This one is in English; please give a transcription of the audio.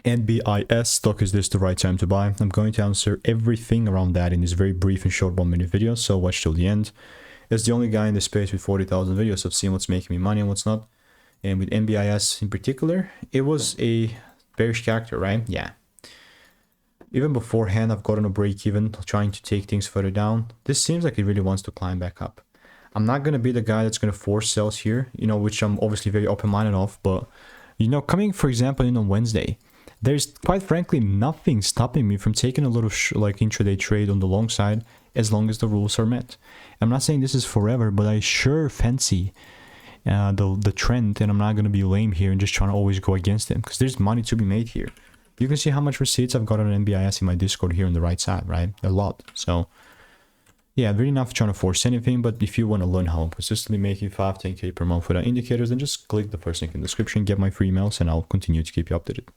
NBIS stock, is this the right time to buy? I'm going to answer everything around that in this very brief and short 1-minute video, so watch till the end. As the only guy in the space with 40,000 videos, I've seen what's making me money and what's not. And with NBIS in particular, it was a bearish character, right? Yeah. Even beforehand, I've gotten a break even, trying to take things further down. This seems like it really wants to climb back up. I'm not going to be the guy that's going to force sales here, you know, which I'm obviously very open-minded of, but, you know, coming, for example, in on Wednesday, there's quite frankly nothing stopping me from taking a little intraday trade on the long side as long as the rules are met. I'm not saying this is forever, but I sure fancy the trend, and I'm not going to be lame here and just trying to always go against them, because there's money to be made here. You can see how much receipts I've got on NBIS in my Discord here on the right side, right? A lot. So yeah, really not trying to force anything, but if you want to learn how I'm consistently making 5-10k per month without indicators, then just click the first link in the description, get my free emails, and I'll continue to keep you updated.